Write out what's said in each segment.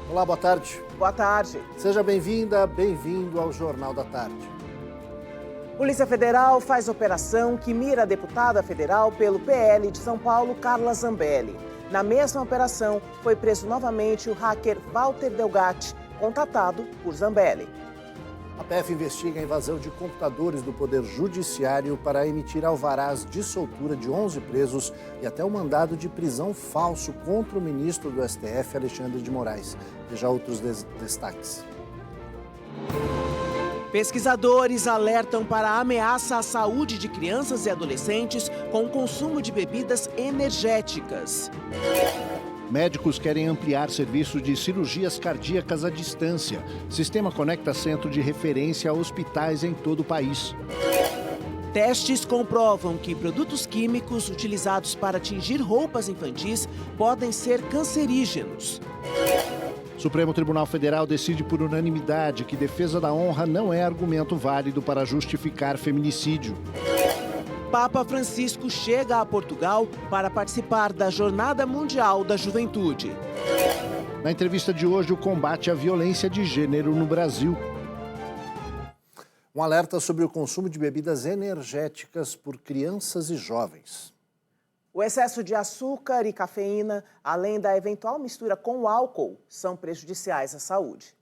Olá, boa tarde. Boa tarde. Seja bem-vinda, bem-vindo ao Jornal da Tarde. Polícia Federal faz operação que mira a deputada federal pelo PL de São Paulo, Carla Zambelli. Na mesma operação, foi preso novamente o hacker Walter Delgatti, contatado por Zambelli. A PF investiga a invasão de computadores do Poder Judiciário para emitir alvarás de soltura de 11 presos e até o mandado de prisão falso contra o ministro do STF, Alexandre de Moraes. Veja outros destaques. Pesquisadores alertam para a ameaça à saúde de crianças e adolescentes com o consumo de bebidas energéticas. Médicos querem ampliar serviço de cirurgias cardíacas à distância. Sistema conecta centro de referência a hospitais em todo o país. Testes comprovam que produtos químicos utilizados para tingir roupas infantis podem ser cancerígenos. Supremo Tribunal Federal decide por unanimidade que defesa da honra não é argumento válido para justificar feminicídio. Papa Francisco chega a Portugal para participar da Jornada Mundial da Juventude. Na entrevista de hoje, o combate à violência de gênero no Brasil. Um alerta sobre o consumo de bebidas energéticas por crianças e jovens. O excesso de açúcar e cafeína, além da eventual mistura com álcool, são prejudiciais à saúde.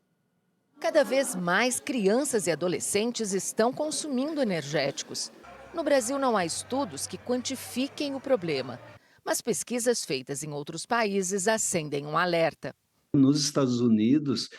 Cada vez mais crianças e adolescentes estão consumindo energéticos. No Brasil não há estudos que quantifiquem o problema, mas pesquisas feitas em outros países acendem um alerta. Nos Estados Unidos,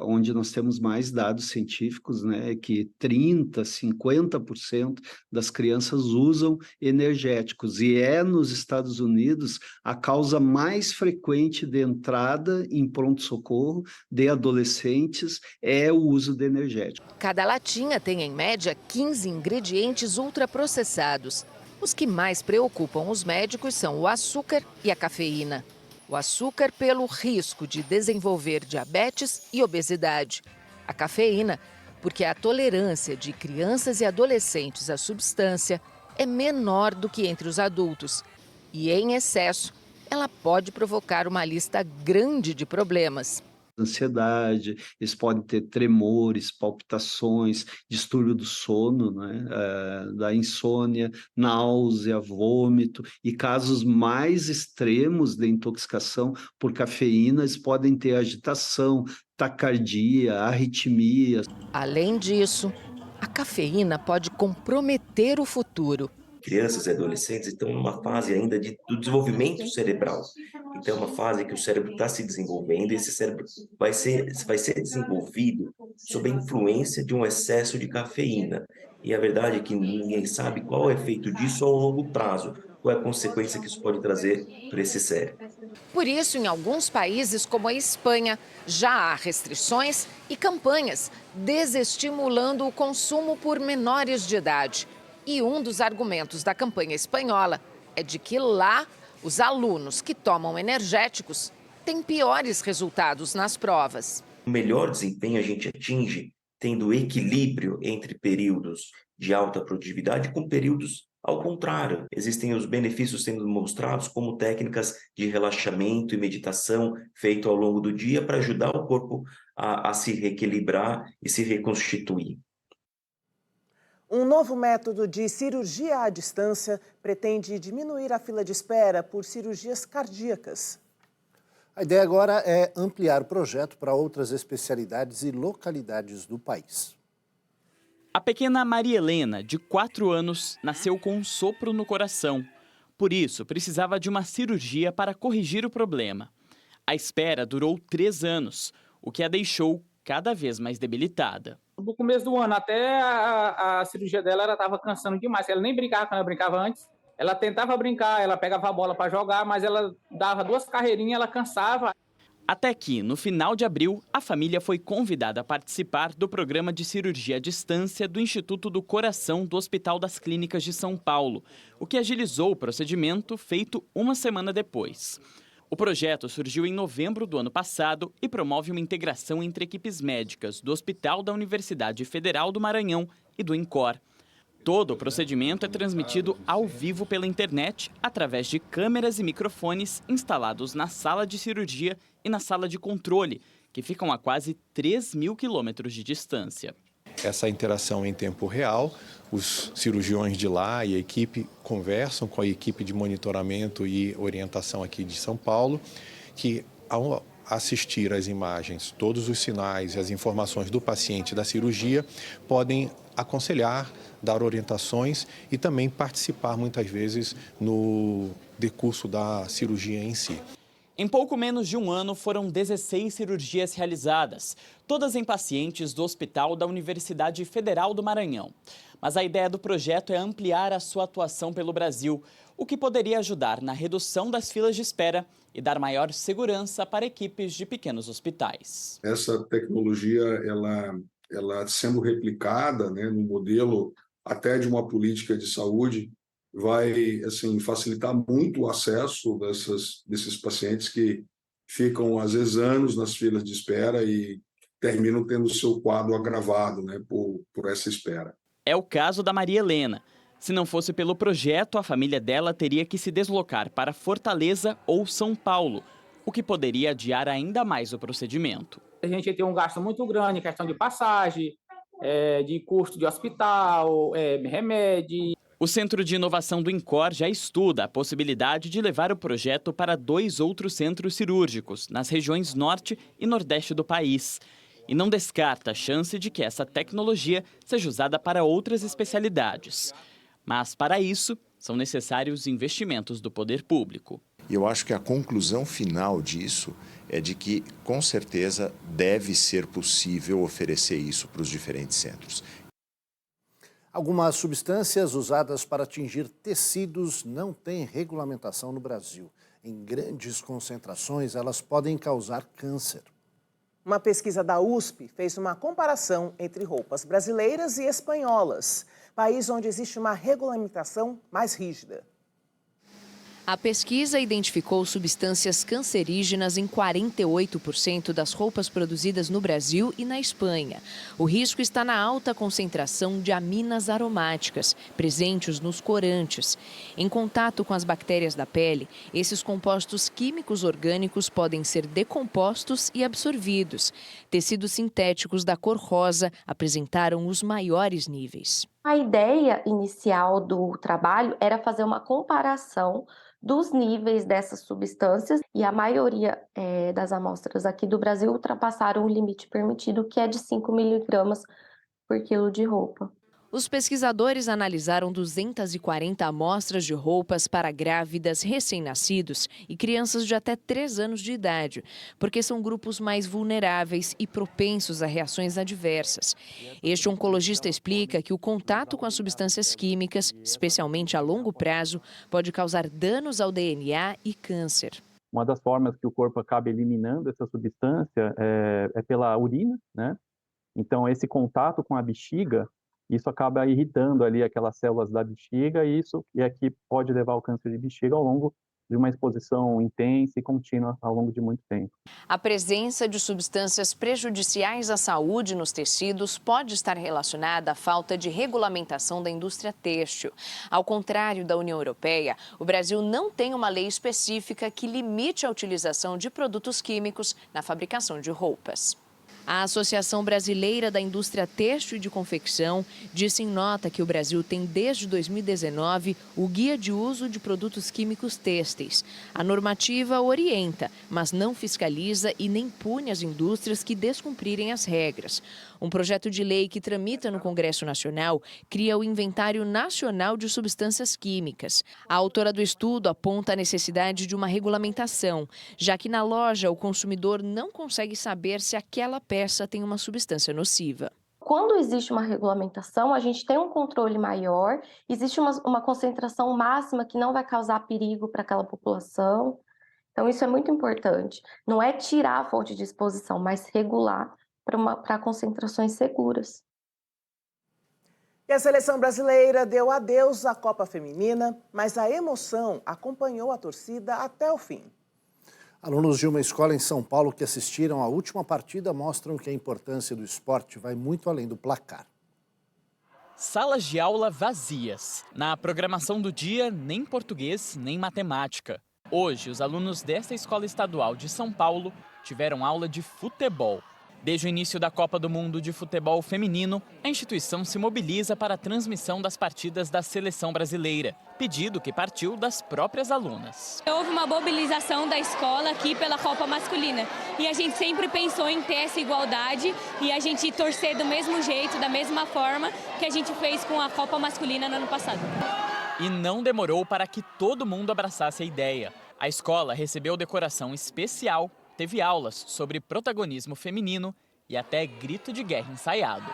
onde nós temos mais dados científicos, né, que 30%, 50% das crianças usam energéticos. E é nos Estados Unidos a causa mais frequente de entrada em pronto-socorro de adolescentes é o uso de energético. Cada latinha tem, em média, 15 ingredientes ultraprocessados. Os que mais preocupam os médicos são o açúcar e a cafeína. O açúcar pelo risco de desenvolver diabetes e obesidade. A cafeína, porque a tolerância de crianças e adolescentes à substância é menor do que entre os adultos. E, em excesso, ela pode provocar uma lista grande de problemas. Ansiedade, eles podem ter tremores, palpitações, distúrbio do sono, né? Da insônia, náusea, vômito, e casos mais extremos de intoxicação por cafeína, eles podem ter agitação, taquicardia, arritmia. Além disso, a cafeína pode comprometer o futuro. Crianças e adolescentes estão numa fase ainda do desenvolvimento cerebral. Então, é uma fase que o cérebro está se desenvolvendo e esse cérebro vai ser desenvolvido sob a influência de um excesso de cafeína. E a verdade é que ninguém sabe qual é o efeito disso ao longo prazo, qual é a consequência que isso pode trazer para esse cérebro. Por isso, em alguns países, como a Espanha, já há restrições e campanhas desestimulando o consumo por menores de idade. E um dos argumentos da campanha espanhola é de que lá os alunos que tomam energéticos têm piores resultados nas provas. O melhor desempenho a gente atinge tendo equilíbrio entre períodos de alta produtividade com períodos ao contrário. Existem os benefícios sendo mostrados como técnicas de relaxamento e meditação feito ao longo do dia para ajudar o corpo a se reequilibrar e se reconstituir. Um novo método de cirurgia à distância pretende diminuir a fila de espera por cirurgias cardíacas. A ideia agora é ampliar o projeto para outras especialidades e localidades do país. A pequena Maria Helena, de 4 anos, nasceu com um sopro no coração. Por isso, precisava de uma cirurgia para corrigir o problema. A espera durou 3 anos, o que a deixou cada vez mais debilitada. No começo do ano, até a cirurgia dela, ela estava cansando demais. Ela nem brincava quando ela brincava antes. Ela tentava brincar, ela pegava a bola para jogar, mas ela dava 2 carreirinhas, ela cansava. Até que, no final de abril, a família foi convidada a participar do programa de cirurgia à distância do Instituto do Coração do Hospital das Clínicas de São Paulo, o que agilizou o procedimento feito 1 semana depois. O projeto surgiu em novembro do ano passado e promove uma integração entre equipes médicas do Hospital da Universidade Federal do Maranhão e do INCOR. Todo o procedimento é transmitido ao vivo pela internet, através de câmeras e microfones instalados na sala de cirurgia e na sala de controle, que ficam a quase 3.000 quilômetros de distância. Essa interação em tempo real, os cirurgiões de lá e a equipe conversam com a equipe de monitoramento e orientação aqui de São Paulo, que ao assistir às imagens, todos os sinais e as informações do paciente da cirurgia, podem aconselhar, dar orientações e também participar muitas vezes no decurso da cirurgia em si. Em pouco menos de um ano, foram 16 cirurgias realizadas, todas em pacientes do Hospital da Universidade Federal do Maranhão. Mas a ideia do projeto é ampliar a sua atuação pelo Brasil, o que poderia ajudar na redução das filas de espera e dar maior segurança para equipes de pequenos hospitais. Essa tecnologia, ela sendo replicada, né, no modelo até de uma política de saúde, vai assim, facilitar muito o acesso desses pacientes que ficam, às vezes, anos nas filas de espera e terminam tendo o seu quadro agravado, né, por essa espera. É o caso da Maria Helena. Se não fosse pelo projeto, a família dela teria que se deslocar para Fortaleza ou São Paulo, o que poderia adiar ainda mais o procedimento. A gente tem um gasto muito grande em questão de passagem, de custo de hospital, remédio. O Centro de Inovação do INCOR já estuda a possibilidade de levar o projeto para 2 outros centros cirúrgicos, nas regiões norte e nordeste do país. E não descarta a chance de que essa tecnologia seja usada para outras especialidades. Mas, para isso, são necessários investimentos do poder público. E eu acho que a conclusão final disso é de que, com certeza, deve ser possível oferecer isso para os diferentes centros. Algumas substâncias usadas para atingir tecidos não têm regulamentação no Brasil. Em grandes concentrações, elas podem causar câncer. Uma pesquisa da USP fez uma comparação entre roupas brasileiras e espanholas, país onde existe uma regulamentação mais rígida. A pesquisa identificou substâncias cancerígenas em 48% das roupas produzidas no Brasil e na Espanha. O risco está na alta concentração de aminas aromáticas, presentes nos corantes. Em contato com as bactérias da pele, esses compostos químicos orgânicos podem ser decompostos e absorvidos. Tecidos sintéticos da cor rosa apresentaram os maiores níveis. A ideia inicial do trabalho era fazer uma comparação dos níveis dessas substâncias e a maioria das amostras aqui do Brasil ultrapassaram o limite permitido, que é de 5 miligramas por quilo de roupa. Os pesquisadores analisaram 240 amostras de roupas para grávidas, recém-nascidos e crianças de até 3 anos de idade, porque são grupos mais vulneráveis e propensos a reações adversas. Este oncologista explica que o contato com as substâncias químicas, especialmente a longo prazo, pode causar danos ao DNA e câncer. Uma das formas que o corpo acaba eliminando essa substância é pela urina, né? Então, esse contato com a bexiga, isso acaba irritando ali aquelas células da bexiga e aqui pode levar ao câncer de bexiga ao longo de uma exposição intensa e contínua ao longo de muito tempo. A presença de substâncias prejudiciais à saúde nos tecidos pode estar relacionada à falta de regulamentação da indústria têxtil. Ao contrário da União Europeia, o Brasil não tem uma lei específica que limite a utilização de produtos químicos na fabricação de roupas. A Associação Brasileira da Indústria Têxtil e de Confecção disse em nota que o Brasil tem desde 2019 o Guia de Uso de Produtos Químicos Têxteis. A normativa orienta, mas não fiscaliza e nem pune as indústrias que descumprirem as regras. Um projeto de lei que tramita no Congresso Nacional cria o Inventário Nacional de Substâncias Químicas. A autora do estudo aponta a necessidade de uma regulamentação, já que na loja o consumidor não consegue saber se aquela peça tem uma substância nociva. Quando existe uma regulamentação, a gente tem um controle maior, existe uma concentração máxima que não vai causar perigo para aquela população. Então, isso é muito importante. Não é tirar a fonte de exposição, mas regular para concentrações seguras. E a seleção brasileira deu adeus à Copa Feminina, mas a emoção acompanhou a torcida até o fim. Alunos de uma escola em São Paulo que assistiram à última partida mostram que a importância do esporte vai muito além do placar. Salas de aula vazias. Na programação do dia, nem português, nem matemática. Hoje, os alunos desta escola estadual de São Paulo tiveram aula de futebol. Desde o início da Copa do Mundo de Futebol Feminino, a instituição se mobiliza para a transmissão das partidas da seleção brasileira, pedido que partiu das próprias alunas. Houve uma mobilização da escola aqui pela Copa Masculina e a gente sempre pensou em ter essa igualdade e a gente torcer do mesmo jeito, da mesma forma que a gente fez com a Copa Masculina no ano passado. E não demorou para que todo mundo abraçasse a ideia. A escola recebeu decoração especial, teve aulas sobre protagonismo feminino e até grito de guerra ensaiado.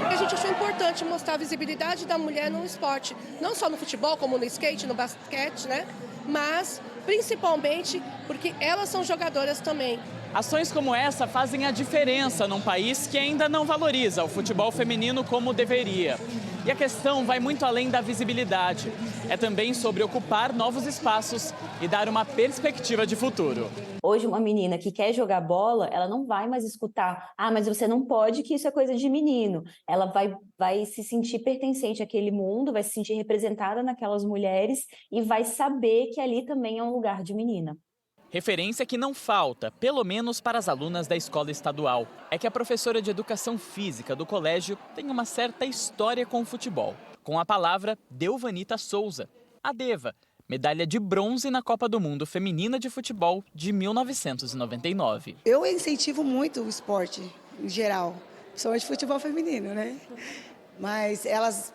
A gente achou importante mostrar a visibilidade da mulher no esporte, não só no futebol, como no skate, no basquete, né? Mas principalmente porque elas são jogadoras também. Ações como essa fazem a diferença num país que ainda não valoriza o futebol feminino como deveria. E a questão vai muito além da visibilidade. É também sobre ocupar novos espaços e dar uma perspectiva de futuro. Hoje, uma menina que quer jogar bola, ela não vai mais escutar: ah, mas você não pode, que isso é coisa de menino. Ela vai se sentir pertencente àquele mundo, vai se sentir representada naquelas mulheres e vai saber que ali também é um lugar de menina. Referência que não falta, pelo menos para as alunas da escola estadual, é que a professora de educação física do colégio tem uma certa história com o futebol. Com a palavra, Delvanita Souza, a Deva, medalha de bronze na Copa do Mundo Feminina de Futebol de 1999. Eu incentivo muito o esporte em geral, principalmente futebol feminino, né? Mas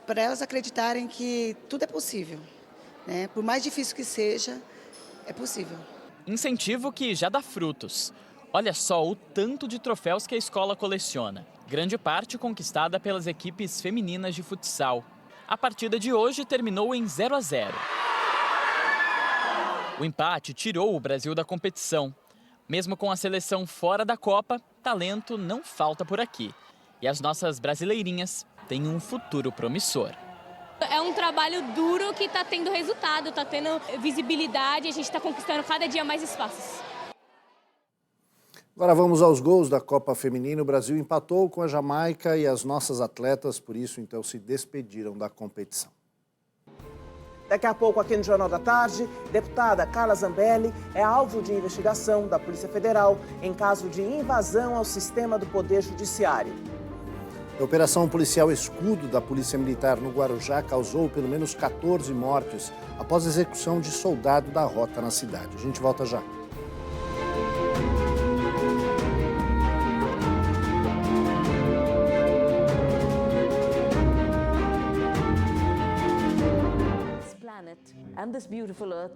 para elas acreditarem que tudo é possível, né? Por mais difícil que seja, é possível. Incentivo que já dá frutos. Olha só o tanto de troféus que a escola coleciona. Grande parte conquistada pelas equipes femininas de futsal. A partida de hoje terminou em 0-0. O empate tirou o Brasil da competição. Mesmo com a seleção fora da Copa, talento não falta por aqui. E as nossas brasileirinhas têm um futuro promissor. É um trabalho duro que está tendo resultado, está tendo visibilidade, a gente está conquistando cada dia mais espaços. Agora vamos aos gols da Copa Feminina. O Brasil empatou com a Jamaica e as nossas atletas, por isso, então, se despediram da competição. Daqui a pouco, aqui no Jornal da Tarde, deputada Carla Zambelli é alvo de investigação da Polícia Federal em caso de invasão ao sistema do Poder Judiciário. A Operação Policial Escudo da Polícia Militar no Guarujá causou pelo menos 14 mortes após a execução de soldado da rota na cidade. A gente volta já. This planet and this beautiful earth.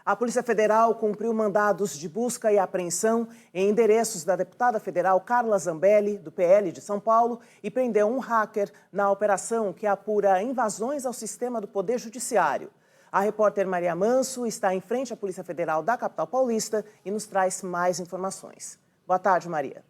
A Polícia Federal cumpriu mandados de busca e apreensão em endereços da deputada federal Carla Zambelli, do PL de São Paulo, e prendeu um hacker na operação que apura invasões ao sistema do Poder Judiciário. A repórter Maria Manso está em frente à Polícia Federal da capital paulista e nos traz mais informações. Boa tarde, Maria.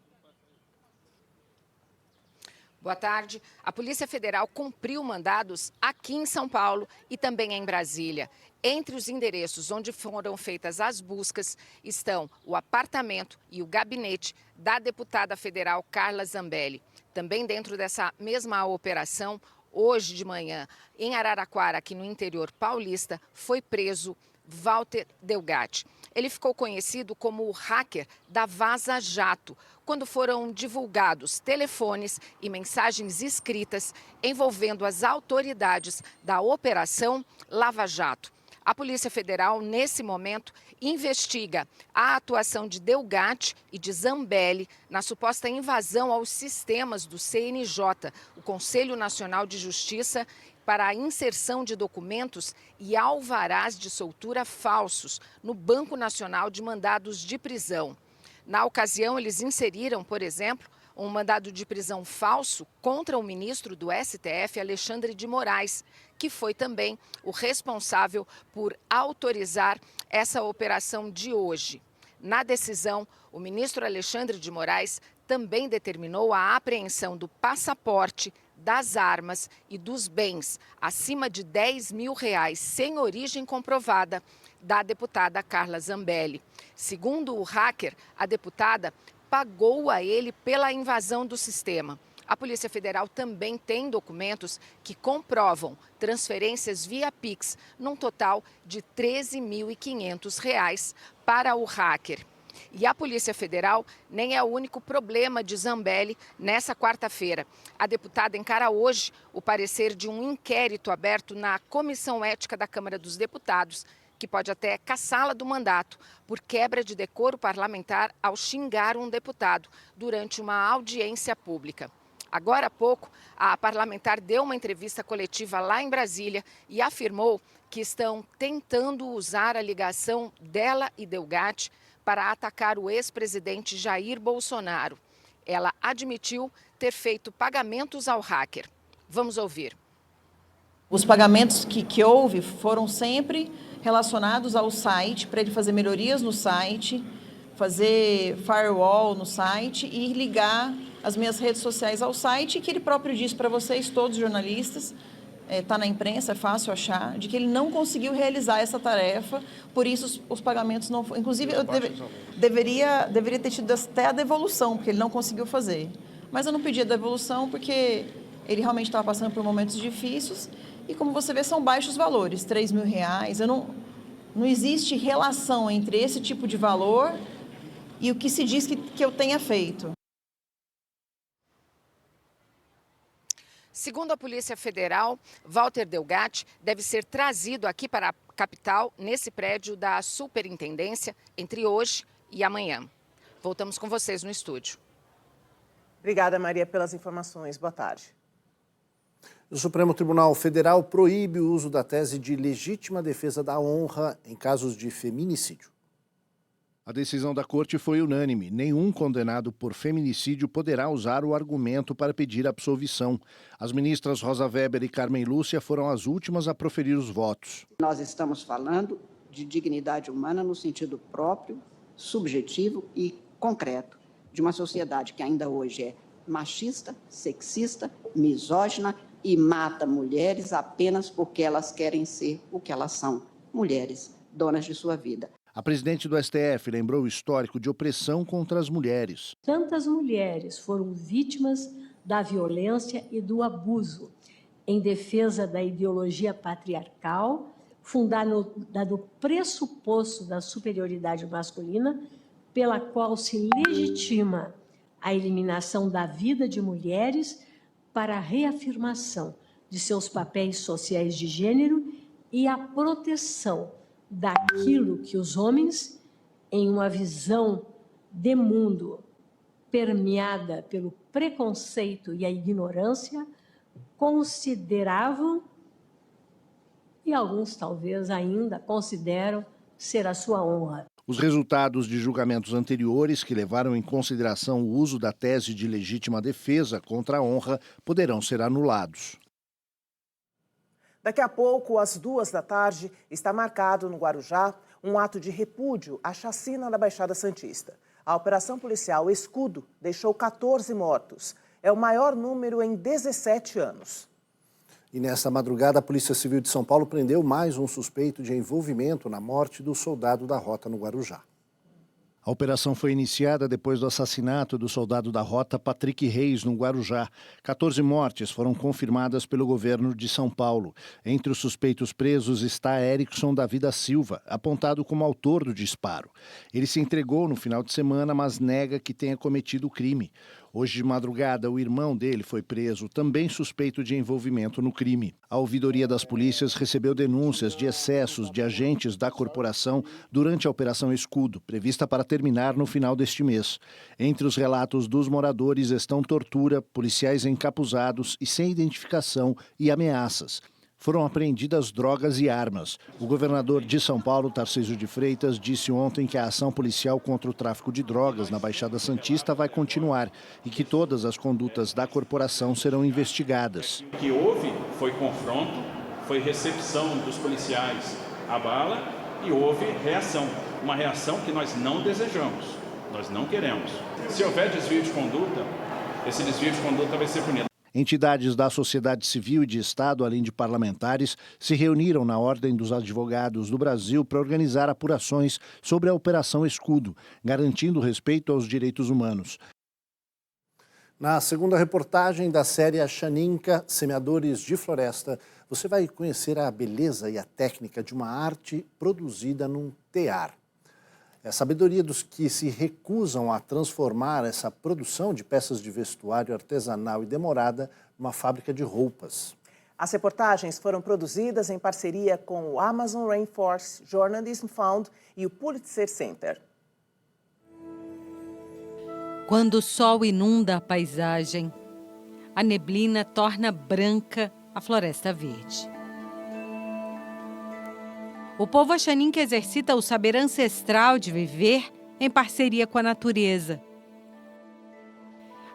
Boa tarde. A Polícia Federal cumpriu mandados aqui em São Paulo e também em Brasília. Entre os endereços onde foram feitas as buscas estão o apartamento e o gabinete da deputada federal Carla Zambelli. Também dentro dessa mesma operação, hoje de manhã, em Araraquara, aqui no interior paulista, foi preso Walter Delgatti. Ele ficou conhecido como o hacker da Vaza Jato, quando foram divulgados telefones e mensagens escritas envolvendo as autoridades da Operação Lava Jato. A Polícia Federal, nesse momento, investiga a atuação de Delgatti e de Zambelli na suposta invasão aos sistemas do CNJ, o Conselho Nacional de Justiça, para a inserção de documentos e alvarás de soltura falsos no Banco Nacional de Mandados de Prisão. Na ocasião, eles inseriram, por exemplo, um mandado de prisão falso contra o ministro do STF, Alexandre de Moraes, que foi também o responsável por autorizar essa operação de hoje. Na decisão, o ministro Alexandre de Moraes também determinou a apreensão do passaporte, das armas e dos bens acima de R$10 mil sem origem comprovada da deputada Carla Zambelli. Segundo o hacker, a deputada pagou a ele pela invasão do sistema. A Polícia Federal também tem documentos que comprovam transferências via Pix, num total de R$13.500 para o hacker. E a Polícia Federal nem é o único problema de Zambelli nessa quarta-feira. A deputada encara hoje o parecer de um inquérito aberto na Comissão Ética da Câmara dos Deputados, que pode até cassá-la do mandato por quebra de decoro parlamentar ao xingar um deputado durante uma audiência pública. Agora há pouco, a parlamentar deu uma entrevista coletiva lá em Brasília e afirmou que estão tentando usar a ligação dela e Delgatti para atacar o ex-presidente Jair Bolsonaro. Ela admitiu ter feito pagamentos ao hacker. Vamos ouvir. Os pagamentos que houve foram sempre relacionados ao site, para ele fazer melhorias no site, fazer firewall no site e ligar as minhas redes sociais ao site, que ele próprio disse para vocês, todos os jornalistas, está na imprensa, é fácil achar, de que ele não conseguiu realizar essa tarefa, por isso os pagamentos não foram. Inclusive, eu deveria ter tido até a devolução, porque ele não conseguiu fazer. Mas eu não pedi a devolução porque ele realmente estava passando por momentos difíceis e, como você vê, são baixos valores, R$3 mil. Não existe relação entre esse tipo de valor e o que se diz que eu tenha feito. Segundo a Polícia Federal, Walter Delgatti deve ser trazido aqui para a capital, nesse prédio da Superintendência, entre hoje e amanhã. Voltamos com vocês no estúdio. Obrigada, Maria, pelas informações. Boa tarde. O Supremo Tribunal Federal proíbe o uso da tese de legítima defesa da honra em casos de feminicídio. A decisão da corte foi unânime. Nenhum condenado por feminicídio poderá usar o argumento para pedir absolvição. As ministras Rosa Weber e Carmen Lúcia foram as últimas a proferir os votos. Nós estamos falando de dignidade humana no sentido próprio, subjetivo e concreto, de uma sociedade que ainda hoje é machista, sexista, misógina e mata mulheres apenas porque elas querem ser o que elas são, mulheres, donas de sua vida. A presidente do STF lembrou o histórico de opressão contra as mulheres. Tantas mulheres foram vítimas da violência e do abuso, em defesa da ideologia patriarcal, fundada no pressuposto da superioridade masculina, pela qual se legitima a eliminação da vida de mulheres para a reafirmação de seus papéis sociais de gênero e a proteção daquilo que os homens, em uma visão de mundo permeada pelo preconceito e a ignorância, consideravam, e alguns talvez ainda consideram, ser a sua honra. Os resultados de julgamentos anteriores que levaram em consideração o uso da tese de legítima defesa contra a honra poderão ser anulados. Daqui a pouco, às 14h, está marcado no Guarujá um ato de repúdio à chacina da Baixada Santista. A operação policial Escudo deixou 14 mortos. É o maior número em 17 anos. E nesta madrugada, a Polícia Civil de São Paulo prendeu mais um suspeito de envolvimento na morte do soldado da Rota no Guarujá. A operação foi iniciada depois do assassinato do soldado da Rota Patrick Reis, no Guarujá. 14 mortes foram confirmadas pelo governo de São Paulo. Entre os suspeitos presos está Erickson Davi da Silva, apontado como autor do disparo. Ele se entregou no final de semana, mas nega que tenha cometido o crime. Hoje de madrugada, o irmão dele foi preso, também suspeito de envolvimento no crime. A ouvidoria das polícias recebeu denúncias de excessos de agentes da corporação durante a Operação Escudo, prevista para terminar no final deste mês. Entre os relatos dos moradores estão tortura, policiais encapuzados e sem identificação e ameaças. Foram apreendidas drogas e armas. O governador de São Paulo, Tarcísio de Freitas, disse ontem que a ação policial contra o tráfico de drogas na Baixada Santista vai continuar e que todas as condutas da corporação serão investigadas. O que houve foi confronto, foi recepção dos policiais à bala e houve reação. Uma reação que nós não desejamos, nós não queremos. Se houver desvio de conduta, esse desvio de conduta vai ser punido. Entidades da sociedade civil e de Estado, além de parlamentares, se reuniram na Ordem dos Advogados do Brasil para organizar apurações sobre a Operação Escudo, garantindo respeito aos direitos humanos. Na segunda reportagem da série A Xaninca, Semeadores de Floresta, você vai conhecer a beleza e a técnica de uma arte produzida num tear. É a sabedoria dos que se recusam a transformar essa produção de peças de vestuário artesanal e demorada numa fábrica de roupas. As reportagens foram produzidas em parceria com o Amazon Rainforest Journalism Fund e o Pulitzer Center. Quando o sol inunda a paisagem, a neblina torna branca a floresta verde. O povo Axaninca exercita o saber ancestral de viver em parceria com a natureza.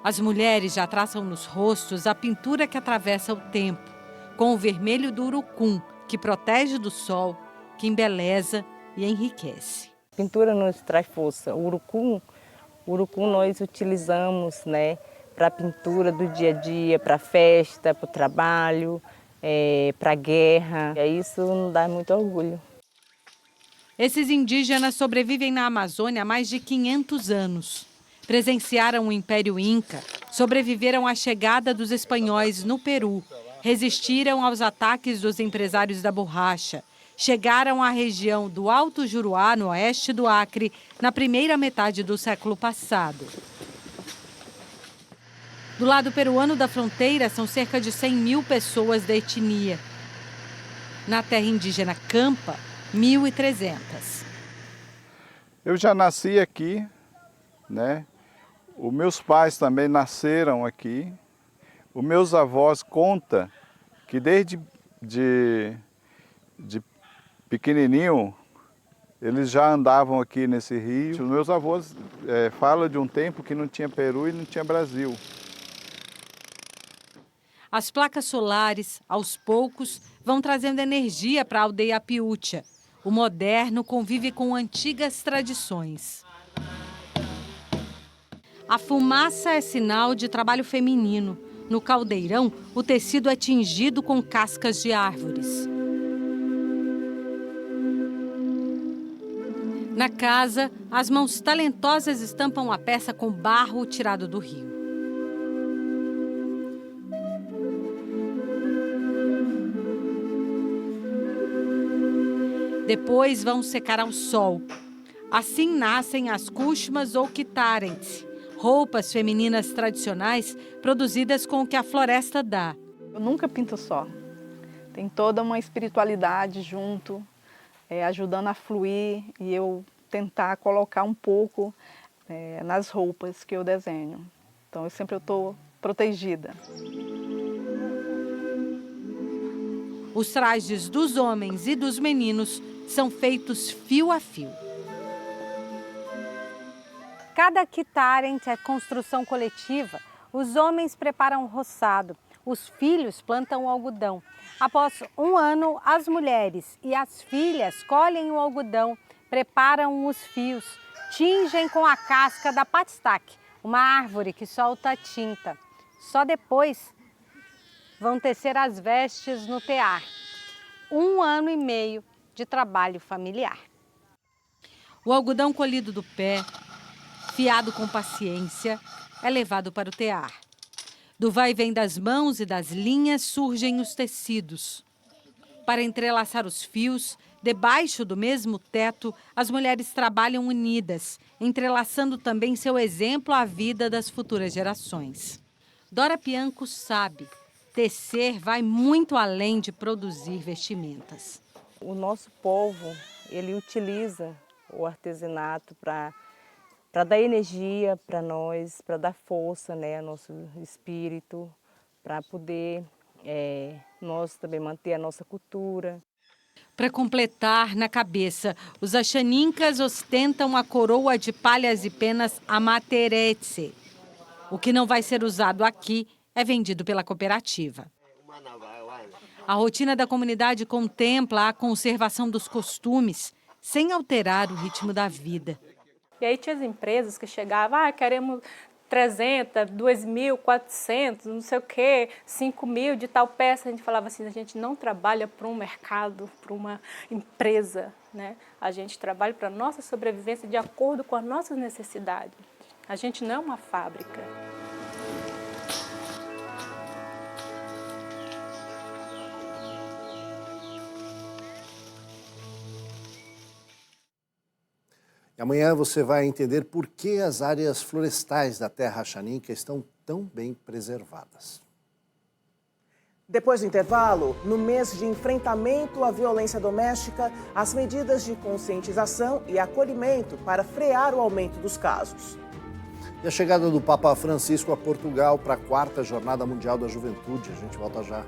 As mulheres já traçam nos rostos a pintura que atravessa o tempo, com o vermelho do urucum, que protege do sol, que embeleza e enriquece. A pintura nos traz força. O urucum nós utilizamos, para a pintura do dia a dia, para a festa, para o trabalho, para a guerra. E isso nos dá muito orgulho. Esses indígenas sobrevivem na Amazônia há mais de 500 anos. Presenciaram o Império Inca, sobreviveram à chegada dos espanhóis no Peru, resistiram aos ataques dos empresários da borracha, chegaram à região do Alto Juruá, no oeste do Acre, na primeira metade do século passado. Do lado peruano da fronteira, são cerca de 100 mil pessoas da etnia. Na terra indígena Campa, 1.300. Eu já nasci aqui, Os meus pais também nasceram aqui. Os meus avós contam que desde de pequenininho eles já andavam aqui nesse rio. Os meus avós falam de um tempo que não tinha Peru e não tinha Brasil. As placas solares, aos poucos, vão trazendo energia para a aldeia Apiútia. O moderno convive com antigas tradições. A fumaça é sinal de trabalho feminino. No caldeirão, o tecido é tingido com cascas de árvores. Na casa, as mãos talentosas estampam a peça com barro tirado do rio. Depois vão secar ao sol. Assim nascem as kushmas ou kitarentes, roupas femininas tradicionais produzidas com o que a floresta dá. Eu nunca pinto só. Tem toda uma espiritualidade junto, ajudando a fluir e eu tentar colocar um pouco nas roupas que eu desenho. Então eu sempre estou protegida. Os trajes dos homens e dos meninos são feitos fio a fio. Cada kitarent é construção coletiva. Os homens preparam o roçado, os filhos plantam o algodão. Após um ano, as mulheres e as filhas colhem o algodão, preparam os fios, tingem com a casca da patistaque, uma árvore que solta tinta. Só depois vão tecer as vestes no tear. 1 ano e meio de trabalho familiar. O algodão colhido do pé, fiado com paciência, é levado para o tear. Do vai e vem das mãos e das linhas surgem os tecidos. Para entrelaçar os fios, debaixo do mesmo teto, as mulheres trabalham unidas, entrelaçando também seu exemplo à vida das futuras gerações. Dora Pianco sabe, tecer vai muito além de produzir vestimentas. O nosso povo, ele utiliza o artesanato para dar energia para nós, para dar força, ao nosso espírito, para poder nós também manter a nossa cultura. Para completar, na cabeça, os axanincas ostentam a coroa de palhas e penas Amateretse. O que não vai ser usado aqui é vendido pela cooperativa. A rotina da comunidade contempla a conservação dos costumes, sem alterar o ritmo da vida. E aí tinha as empresas que chegavam, queremos 300, 2.400, não sei o quê, 5.000 de tal peça. A gente falava assim, a gente não trabalha para um mercado, para uma empresa, né? A gente trabalha para a nossa sobrevivência de acordo com as nossas necessidades. A gente não é uma fábrica. E amanhã você vai entender por que as áreas florestais da Terra Xaninca estão tão bem preservadas. Depois do intervalo, no mês de enfrentamento à violência doméstica, as medidas de conscientização e acolhimento para frear o aumento dos casos. E a chegada do Papa Francisco a Portugal para a 4ª Jornada Mundial da Juventude. A gente volta já.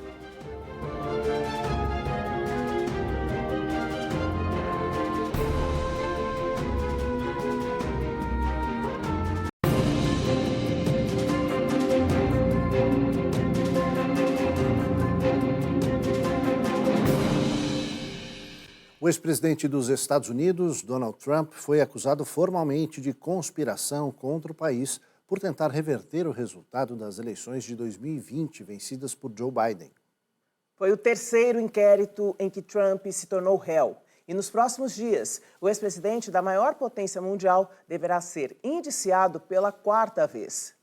O ex-presidente dos Estados Unidos, Donald Trump, foi acusado formalmente de conspiração contra o país por tentar reverter o resultado das eleições de 2020 vencidas por Joe Biden. Foi o 3º inquérito em que Trump se tornou réu. E nos próximos dias, o ex-presidente da maior potência mundial deverá ser indiciado pela 4ª vez.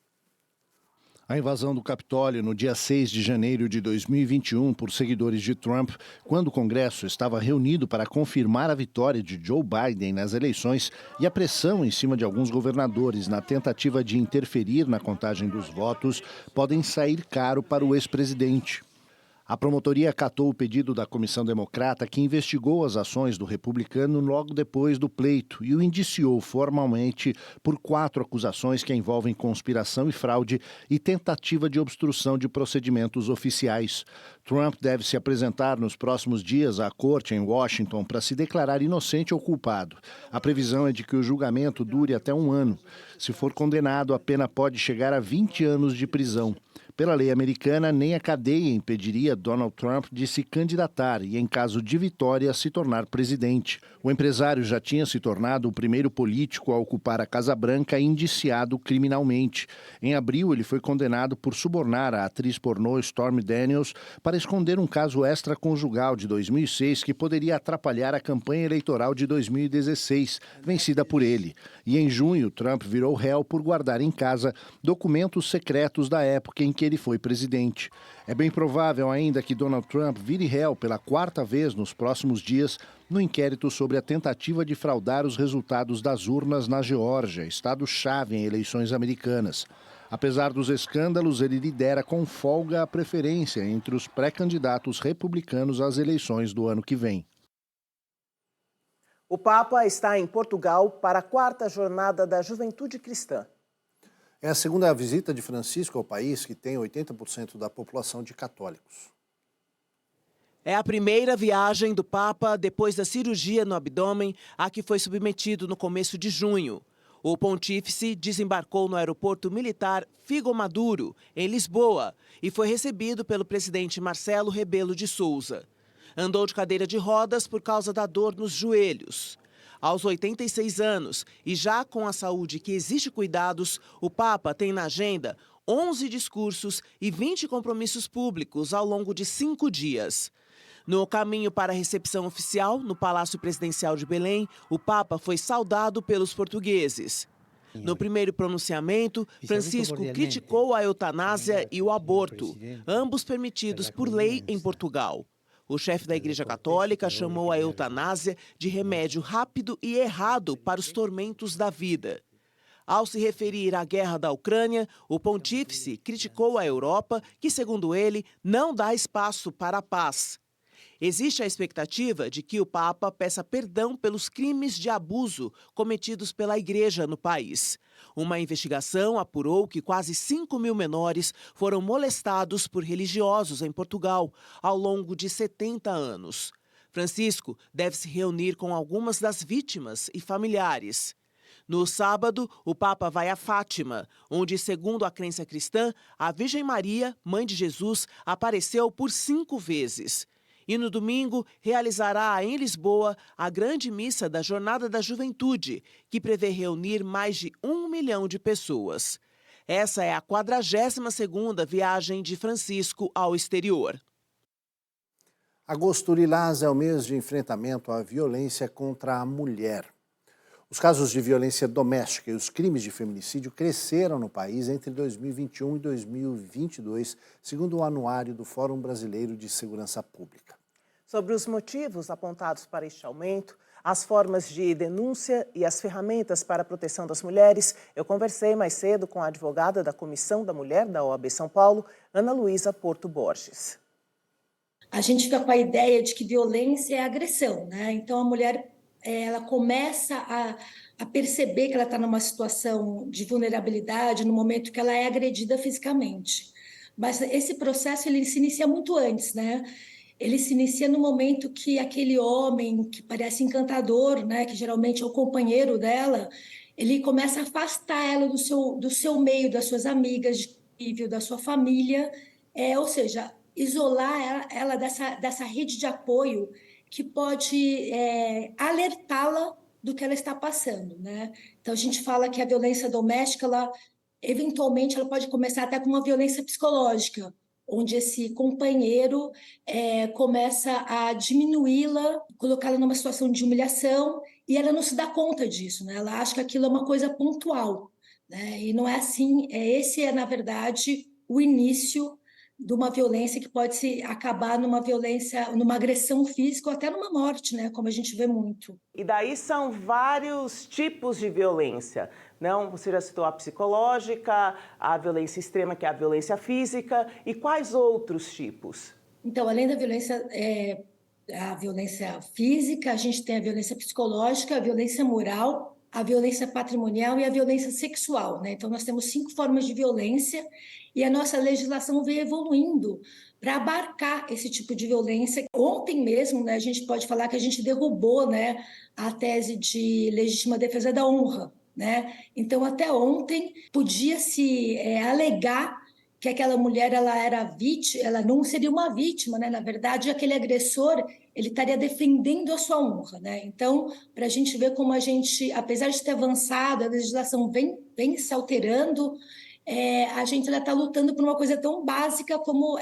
A invasão do Capitólio no dia 6 de janeiro de 2021 por seguidores de Trump, quando o Congresso estava reunido para confirmar a vitória de Joe Biden nas eleições e a pressão em cima de alguns governadores na tentativa de interferir na contagem dos votos, podem sair caro para o ex-presidente. A promotoria acatou o pedido da Comissão Democrata, que investigou as ações do republicano logo depois do pleito e o indiciou formalmente por 4 acusações que envolvem conspiração e fraude e tentativa de obstrução de procedimentos oficiais. Trump deve se apresentar nos próximos dias à corte em Washington para se declarar inocente ou culpado. A previsão é de que o julgamento dure até 1 ano. Se for condenado, a pena pode chegar a 20 anos de prisão. Pela lei americana, nem a cadeia impediria Donald Trump de se candidatar e, em caso de vitória, se tornar presidente. O empresário já tinha se tornado o primeiro político a ocupar a Casa Branca indiciado criminalmente. Em abril, ele foi condenado por subornar a atriz pornô Stormy Daniels para esconder um caso extraconjugal de 2006 que poderia atrapalhar a campanha eleitoral de 2016, vencida por ele. E em junho, Trump virou réu por guardar em casa documentos secretos da época em que ele foi presidente. É bem provável ainda que Donald Trump vire réu pela 4ª vez nos próximos dias no inquérito sobre a tentativa de fraudar os resultados das urnas na Geórgia, estado-chave em eleições americanas. Apesar dos escândalos, ele lidera com folga a preferência entre os pré-candidatos republicanos às eleições do ano que vem. O Papa está em Portugal para a 4ª Jornada da Juventude Cristã. É a 2ª visita de Francisco ao país, que tem 80% da população de católicos. É a primeira viagem do Papa depois da cirurgia no abdômen a que foi submetido no começo de junho. O pontífice desembarcou no aeroporto militar Figo Maduro, em Lisboa, e foi recebido pelo presidente Marcelo Rebelo de Sousa. Andou de cadeira de rodas por causa da dor nos joelhos. Aos 86 anos e já com a saúde que exige cuidados, o Papa tem na agenda 11 discursos e 20 compromissos públicos ao longo de 5 dias. No caminho para a recepção oficial, no Palácio Presidencial de Belém, o Papa foi saudado pelos portugueses. No primeiro pronunciamento, Francisco criticou a eutanásia e o aborto, ambos permitidos por lei em Portugal. O chefe da Igreja Católica chamou a eutanásia de remédio rápido e errado para os tormentos da vida. Ao se referir à guerra da Ucrânia, o pontífice criticou a Europa, que, segundo ele, não dá espaço para a paz. Existe a expectativa de que o Papa peça perdão pelos crimes de abuso cometidos pela Igreja no país. Uma investigação apurou que quase 5.000 menores foram molestados por religiosos em Portugal ao longo de 70 anos. Francisco deve se reunir com algumas das vítimas e familiares. No sábado, o Papa vai a Fátima, onde, segundo a crença cristã, a Virgem Maria, mãe de Jesus, apareceu por 5 vezes. E no domingo, realizará em Lisboa a grande missa da Jornada da Juventude, que prevê reunir mais de 1 milhão de pessoas. Essa é a 42ª viagem de Francisco ao exterior. Agosto Lilás é o mês de enfrentamento à violência contra a mulher. Os casos de violência doméstica e os crimes de feminicídio cresceram no país entre 2021 e 2022, segundo o anuário do Fórum Brasileiro de Segurança Pública. Sobre os motivos apontados para este aumento, as formas de denúncia e as ferramentas para a proteção das mulheres, eu conversei mais cedo com a advogada da Comissão da Mulher da OAB São Paulo, Ana Luísa Porto Borges. A gente fica com a ideia de que violência é agressão, né? Então a mulher ela começa a perceber que ela está numa situação de vulnerabilidade no momento que ela é agredida fisicamente. Mas esse processo ele se inicia muito antes, né? Ele se inicia no momento que aquele homem que parece encantador, né, que geralmente é o companheiro dela, ele começa a afastar ela do seu meio, das suas amigas, da sua família, ou seja, isolar ela dessa rede de apoio que pode alertá-la do que ela está passando, né? Então, a gente fala que a violência doméstica, eventualmente, ela pode começar até com uma violência psicológica, onde esse companheiro começa a diminuí-la, colocá-la numa situação de humilhação, e ela não se dá conta disso, né? Ela acha que aquilo é uma coisa pontual, né? E não é assim. Esse é, na verdade, o início de uma violência que pode se acabar numa violência, numa agressão física ou até numa morte, né? Como a gente vê muito. E daí são vários tipos de violência. Não, você já citou a psicológica, a violência extrema, que é a violência física, e quais outros tipos? Então, além da violência, a violência física, a gente tem a violência psicológica, a violência moral, a violência patrimonial e a violência sexual, né? Então, nós temos 5 formas de violência e a nossa legislação vem evoluindo para abarcar esse tipo de violência. Ontem mesmo, né, a gente pode falar que a gente derrubou, né, a tese de legítima defesa da honra, né? Então, até ontem, podia-se alegar que aquela mulher ela era vítima, ela não seria uma vítima, né? Na verdade, aquele agressor ele estaria defendendo a sua honra, né? Então, para a gente ver como a gente, apesar de ter avançado, a legislação vem se alterando, a gente está lutando por uma coisa tão básica como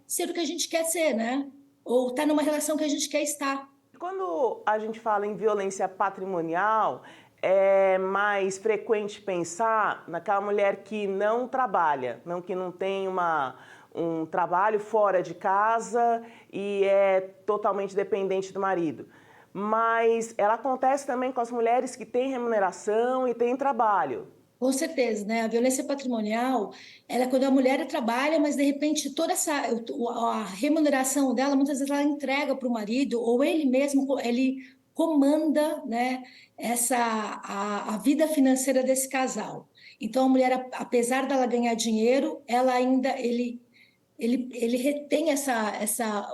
ser o que a gente quer ser, né? Ou estar numa relação que a gente quer estar. Quando a gente fala em violência patrimonial, é mais frequente pensar naquela mulher que não trabalha, que não tem um trabalho fora de casa e é totalmente dependente do marido. Mas ela acontece também com as mulheres que têm remuneração e têm trabalho. Com certeza, né? A violência patrimonial, ela é quando a mulher trabalha, mas de repente toda a remuneração dela, muitas vezes ela entrega para o marido, ou ele mesmo, ele comanda, né, a vida financeira desse casal. Então, a mulher, apesar dela ganhar dinheiro, ela ainda, ele retém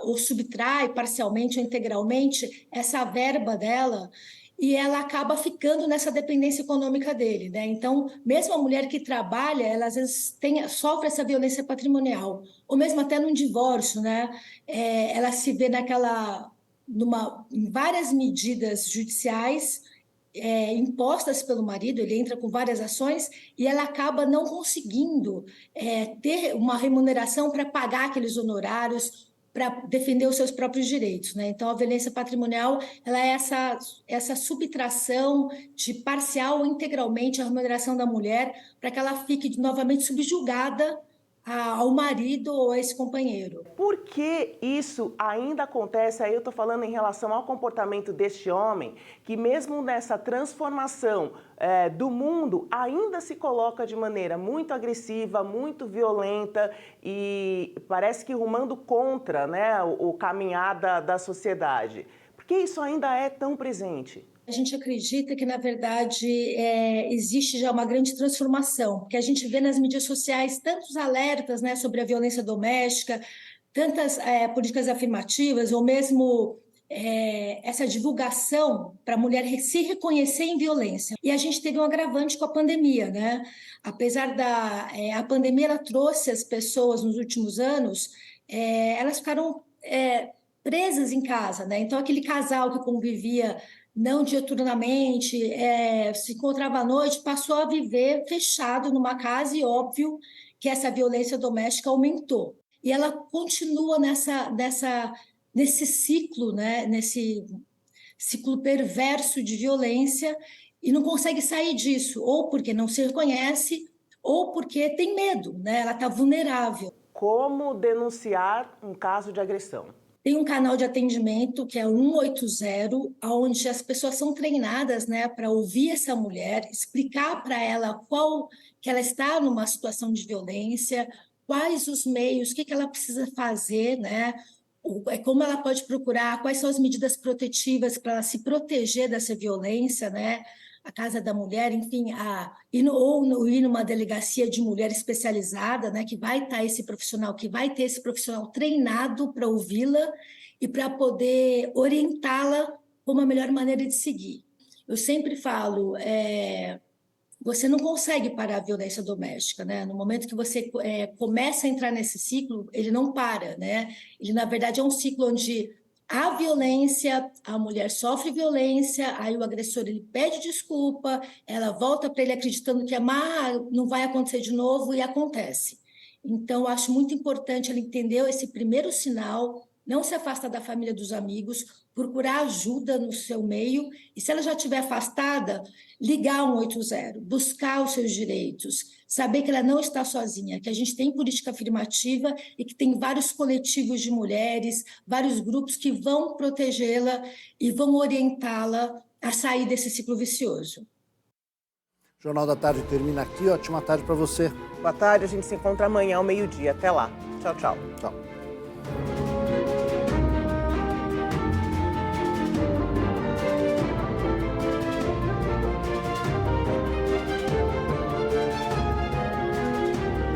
ou subtrai parcialmente ou integralmente essa verba dela, e ela acaba ficando nessa dependência econômica dele, né? Então, mesmo a mulher que trabalha, ela às vezes sofre essa violência patrimonial, ou mesmo até num divórcio, né? Ela se vê em várias medidas judiciais impostas pelo marido, ele entra com várias ações e ela acaba não conseguindo ter uma remuneração para pagar aqueles honorários, para defender os seus próprios direitos, né? Então, a violência patrimonial ela é essa subtração de parcial ou integralmente a remuneração da mulher para que ela fique novamente subjugada ao marido ou a esse companheiro. Por que isso ainda acontece? Aí eu estou falando em relação ao comportamento deste homem, que mesmo nessa transformação do mundo, ainda se coloca de maneira muito agressiva, muito violenta e parece que rumando contra, né, o caminhar da sociedade. Por que isso ainda é tão presente? A gente acredita que, na verdade, existe já uma grande transformação, porque a gente vê nas mídias sociais tantos alertas, né, sobre a violência doméstica, tantas políticas afirmativas, ou mesmo essa divulgação para a mulher se reconhecer em violência. E a gente teve um agravante com a pandemia, né? Apesar a pandemia ela trouxe as pessoas nos últimos anos, elas ficaram presas em casa, né? Então, aquele casal que convivia não diuturnamente, se encontrava à noite, passou a viver fechado numa casa e óbvio que essa violência doméstica aumentou. E ela continua nesse ciclo, né? Nesse ciclo perverso de violência e não consegue sair disso, ou porque não se reconhece, ou porque tem medo, né? Ela está vulnerável. Como denunciar um caso de agressão? Tem um canal de atendimento que é 180, onde as pessoas são treinadas, né, para ouvir essa mulher, explicar para ela que ela está numa situação de violência, quais os meios, o que ela precisa fazer, né, como ela pode procurar, quais são as medidas protetivas para ela se proteger dessa violência, né, a Casa da Mulher, enfim, ir numa delegacia de mulher especializada, né, que vai ter esse profissional treinado para ouvi-la e para poder orientá-la como a melhor maneira de seguir. Eu sempre falo, você não consegue parar a violência doméstica, né? No momento que você começa a entrar nesse ciclo, ele não para, né? Ele, na verdade, é um ciclo onde há violência, a mulher sofre violência, aí o agressor ele pede desculpa, ela volta para ele acreditando que não vai acontecer de novo e acontece. Então, eu acho muito importante ela entender esse primeiro sinal, não se afastar da família, dos amigos, procurar ajuda no seu meio e, se ela já estiver afastada, ligar 180, buscar os seus direitos, saber que ela não está sozinha, que a gente tem política afirmativa e que tem vários coletivos de mulheres, vários grupos que vão protegê-la e vão orientá-la a sair desse ciclo vicioso. O Jornal da Tarde termina aqui. Ótima tarde para você. Boa tarde, a gente se encontra amanhã ao meio-dia. Até lá. Tchau, tchau. Tchau.